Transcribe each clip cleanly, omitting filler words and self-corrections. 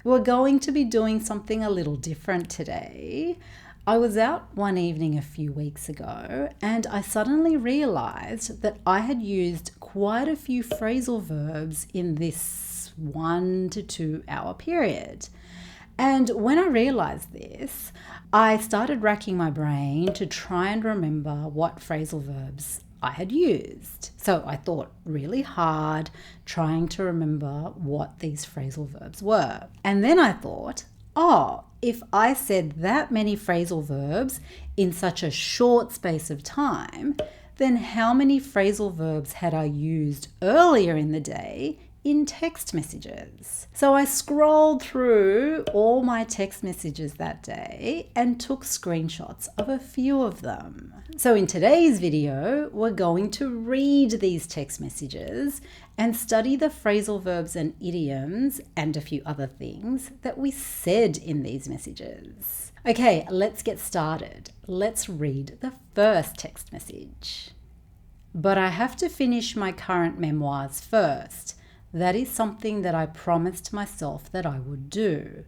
We're going to be doing something a little different today. I was out one evening a few weeks ago and I suddenly realized that I had used quite a few phrasal verbs in this 1 to 2 hour period. And when I realized this, I started racking my brain to try and remember what phrasal verbs I had used. So I thought really hard trying to remember what these phrasal verbs were. And then I thought, oh, if I said that many phrasal verbs in such a short space of time, then how many phrasal verbs had I used earlier in the day in text messages? So I scrolled through all my text messages that day and took screenshots of a few of them. So in today's video, we're going to read these text messages and study the phrasal verbs and idioms and a few other things that we said in these messages. Okay, let's get started. Let's read the first text message. But I have to finish my current memoirs first. That is something that I promised myself that I would do.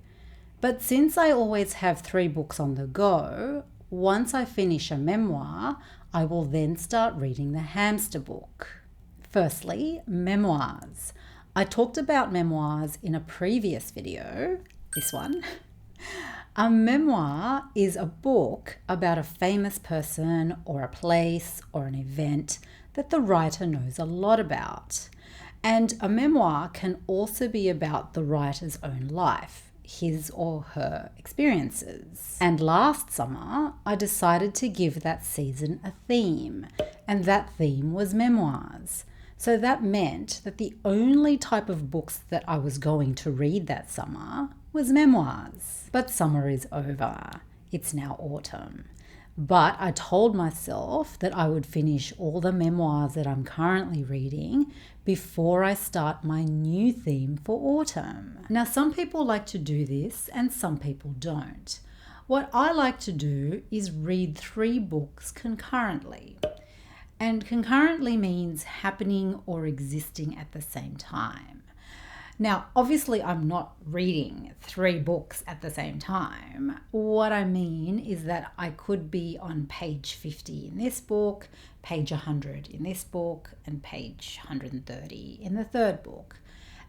But since I always have 3 books on the go, once I finish a memoir, I will then start reading the hamster book. Firstly, memoirs. I talked about memoirs in a previous video, this one. A memoir is a book about a famous person or a place or an event that the writer knows a lot about. And a memoir can also be about the writer's own life, his or her experiences. And last summer, I decided to give that season a theme, and that theme was memoirs. So that meant that the only type of books that I was going to read that summer was memoirs. But summer is over. It's now autumn. But I told myself that I would finish all the memoirs that I'm currently reading before I start my new theme for autumn. Now, some people like to do this and some people don't. What I like to do is read 3 books concurrently. And concurrently means happening or existing at the same time. Now, obviously, I'm not reading 3 books at the same time. What I mean is that I could be on page 50 in this book, page 100 in this book, and page 130 in the 3rd book.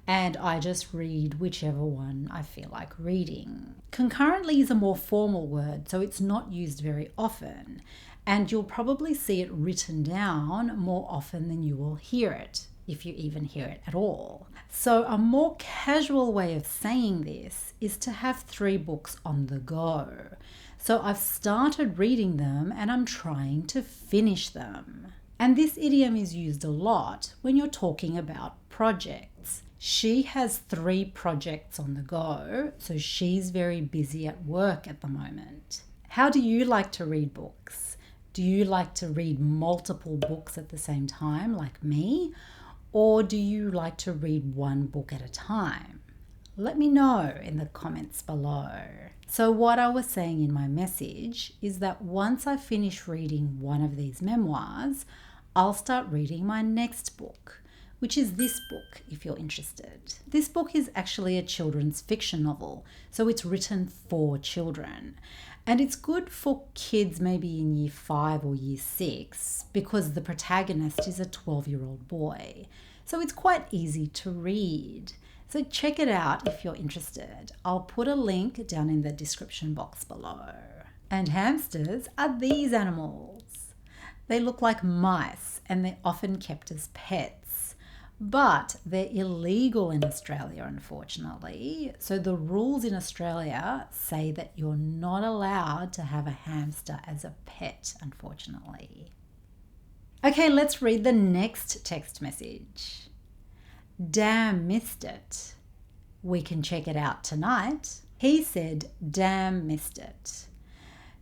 And I just read whichever one I feel like reading. Concurrently is a more formal word, so it's not used very often. And you'll probably see it written down more often than you will hear it, if you even hear it at all. So a more casual way of saying this is to have 3 books on the go. So I've started reading them and I'm trying to finish them. And this idiom is used a lot when you're talking about projects. She has 3 projects on the go, so she's very busy at work at the moment. How do you like to read books? Do you like to read multiple books at the same time, like me? Or do you like to read 1 book at a time? Let me know in the comments below. So what I was saying in my message is that once I finish reading one of these memoirs, I'll start reading my next book, which is this book, if you're interested. This book is actually a children's fiction novel, so it's written for children. And it's good for kids maybe in year 5 or year 6 because the protagonist is a 12-year-old boy. So it's quite easy to read. So check it out if you're interested. I'll put a link down in the description box below. And hamsters are these animals. They look like mice and they're often kept as pets. But they're illegal in Australia, unfortunately. So the rules in Australia say that you're not allowed to have a hamster as a pet, unfortunately. Okay, let's read the next text message. Damn, missed it. We can check it out tonight. He said, damn, missed it.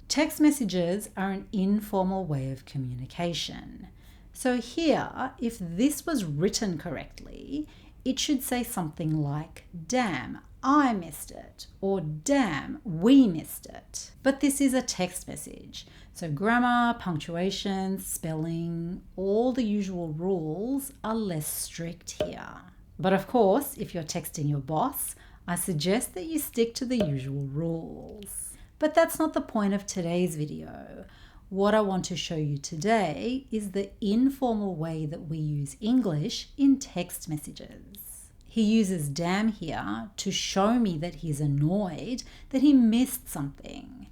Text messages are an informal way of communication. So here, if this was written correctly, it should say something like, damn, I missed it, or damn, we missed it. But this is a text message. So grammar, punctuation, spelling, all the usual rules are less strict here. But of course, if you're texting your boss, I suggest that you stick to the usual rules. But that's not the point of today's video. What I want to show you today is the informal way that we use English in text messages. He uses damn here to show me that he's annoyed that he missed something.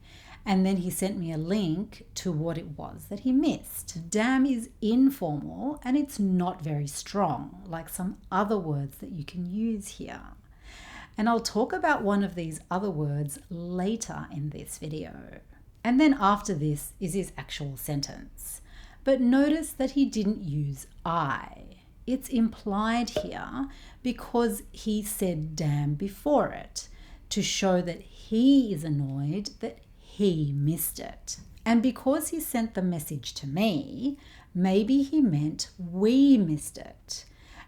And then he sent me a link to what it was that he missed. Damn is informal and it's not very strong, like some other words that you can use here. And I'll talk about one of these other words later in this video. And then after this is his actual sentence. But notice that he didn't use I. It's implied here because he said damn before it to show that he is annoyed that he missed it. And because he sent the message to me, maybe he meant we missed it.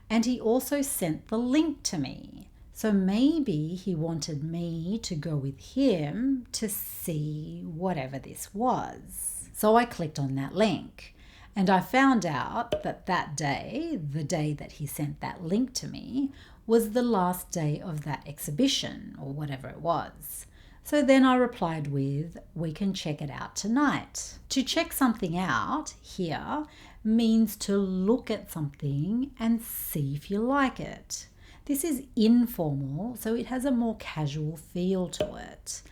And he also sent the link to me. So maybe he wanted me to go with him to see whatever this was. So I clicked on that link and I found out that that day, the day that he sent that link to me, was the last day of that exhibition or whatever it was. So then I replied with, we can check it out tonight. To check something out here means to look at something and see if you like it. This is informal, so it has a more casual feel to it.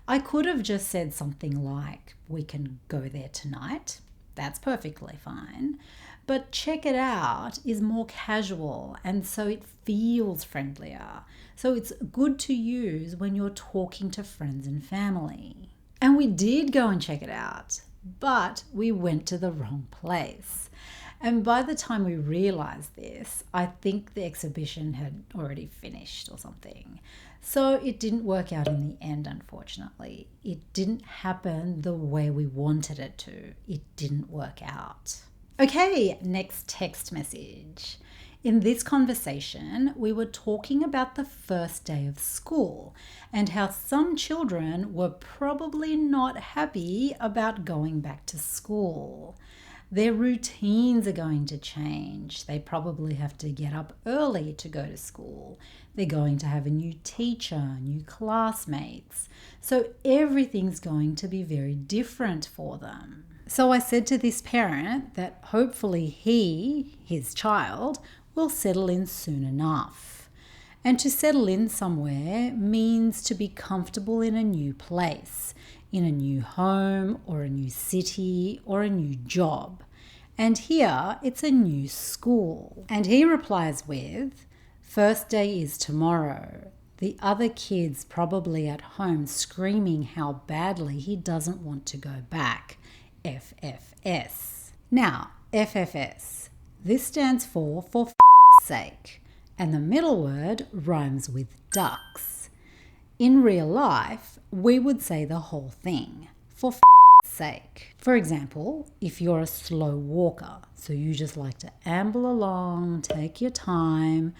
I could have just said something like, we can go there tonight. That's perfectly fine. But check it out is more casual and so it feels friendlier. So it's good to use when you're talking to friends and family. And we did go and check it out, but we went to the wrong place. And by the time we realized this, I think the exhibition had already finished or something. So it didn't work out in the end, unfortunately. It didn't happen the way we wanted it to. It didn't work out. Okay, next text message. In this conversation, we were talking about the first day of school and how some children were probably not happy about going back to school. Their routines are going to change. They probably have to get up early to go to school. They're going to have a new teacher, new classmates. So everything's going to be very different for them. So I said to this parent that hopefully his child, will settle in soon enough. And to settle in somewhere means to be comfortable in a new place, in a new home or a new city or a new job. And here it's a new school. And he replies with, first day is tomorrow. The other kid's probably at home screaming how badly he doesn't want to go back. FFS. Now, FFS. This stands for sake. And the middle word rhymes with ducks. In real life, we would say the whole thing, for sake. For example, if you're a slow walker, so you just like to amble along, take your time,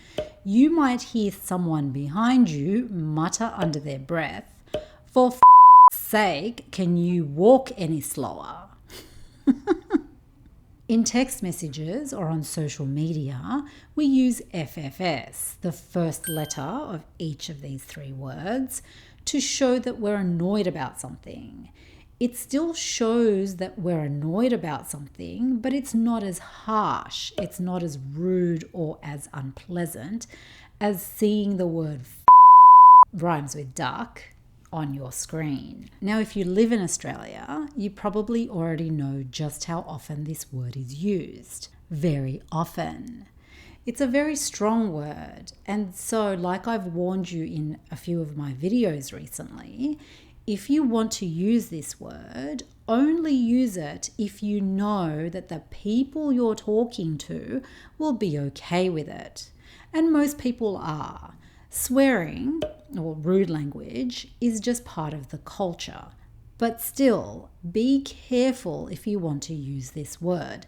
you might hear someone behind you mutter under their breath, for sake, can you walk any slower? In text messages or on social media, we use FFS, the first letter of each of these three words, to show that we're annoyed about something. It still shows that we're annoyed about something, but it's not as harsh, it's not as rude or as unpleasant as seeing the word rhymes with duck on your screen. Now, if you live in Australia, you probably already know just how often this word is used. Very often. It's a very strong word, and so like I've warned you in a few of my videos recently, if you want to use this word, only use it if you know that the people you're talking to will be okay with it. And most people are. Swearing, or rude language, is just part of the culture. But still, be careful if you want to use this word.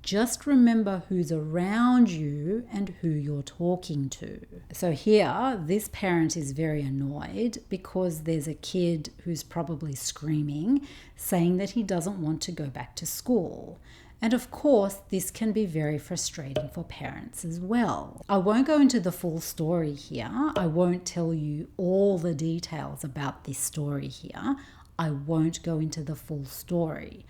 Just remember who's around you and who you're talking to. So here, this parent is very annoyed because there's a kid who's probably screaming, saying that he doesn't want to go back to school. And of course, this can be very frustrating for parents as well. I won't go into the full story here. I won't tell you all the details about this story here. I won't go into the full story.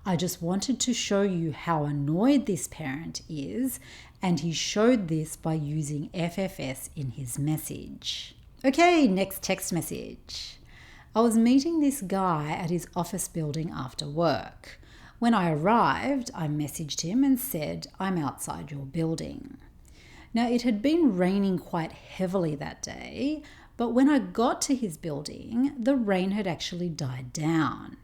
I just wanted to show you how annoyed this parent is, and he showed this by using FFS in his message. Okay, next text message. I was meeting this guy at his office building after work. When I arrived, I messaged him and said, "I'm outside your building." Now, it had been raining quite heavily that day, but when I got to his building, the rain had actually died down.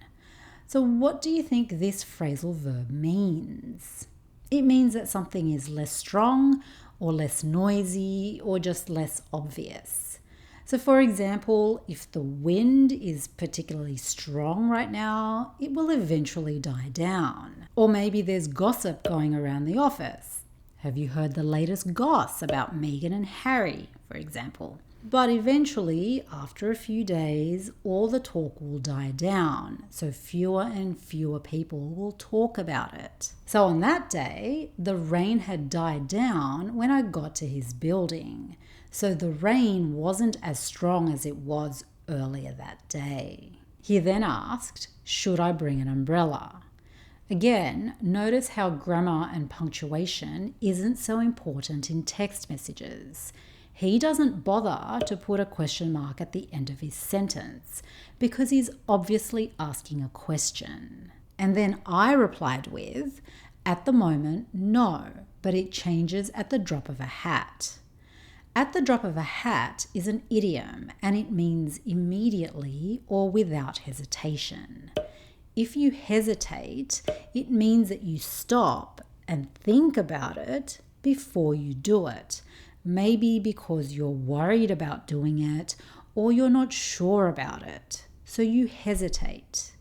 So what do you think this phrasal verb means? It means that something is less strong or less noisy or just less obvious. So for example, if the wind is particularly strong right now, it will eventually die down. Or maybe there's gossip going around the office. Have you heard the latest goss about Meghan and Harry, for example? But eventually, after a few days, all the talk will die down, so fewer and fewer people will talk about it. So on that day, the rain had died down when I got to his building, so the rain wasn't as strong as it was earlier that day. He then asked, "Should I bring an umbrella?" Again, notice how grammar and punctuation isn't so important in text messages. He doesn't bother to put a question mark at the end of his sentence because he's obviously asking a question. And then I replied with, "At the moment, no, but it changes at the drop of a hat." At the drop of a hat is an idiom and it means immediately or without hesitation. If you hesitate, it means that you stop and think about it before you do it. Maybe because you're worried about doing it or you're not sure about it. So you hesitate.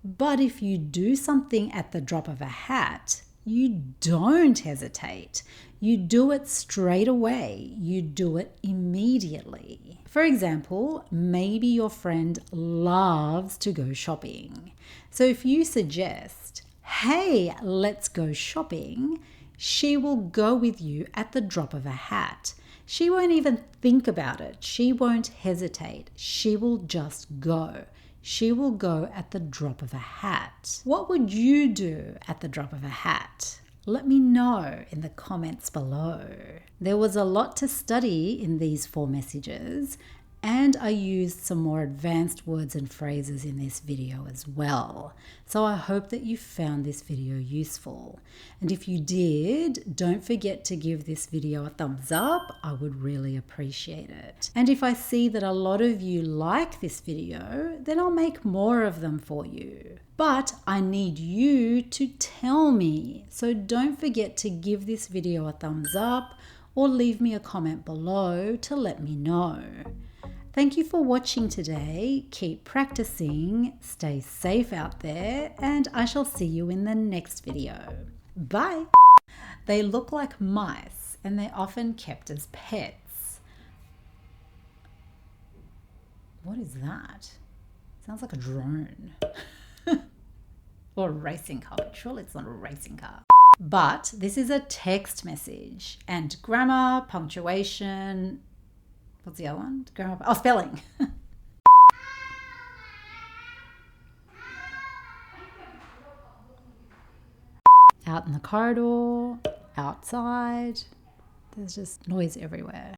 But if you do something at the drop of a hat, you don't hesitate. You do it straight away. You do it immediately. For example, maybe your friend loves to go shopping. So if you suggest, "Hey, let's go shopping," she will go with you at the drop of a hat. She won't even think about it. She won't hesitate. She will just go. She will go at the drop of a hat. What would you do at the drop of a hat? Let me know in the comments below. There was a lot to study in these 4 messages, and I used some more advanced words and phrases in this video as well. So I hope that you found this video useful. And if you did, don't forget to give this video a thumbs up. I would really appreciate it. And if I see that a lot of you like this video, then I'll make more of them for you. But I need you to tell me. So don't forget to give this video a thumbs up or leave me a comment below to let me know. Thank you for watching today. Keep practicing, stay safe out there, and I shall see you in the next video. Bye! They look like mice and they're often kept as pets. What is that? Sounds like a drone. Or a racing car. Surely it's not a racing car. But this is a text message, and grammar, punctuation, what's the other one? Grammar, spelling. Out in the corridor, outside, there's just noise everywhere.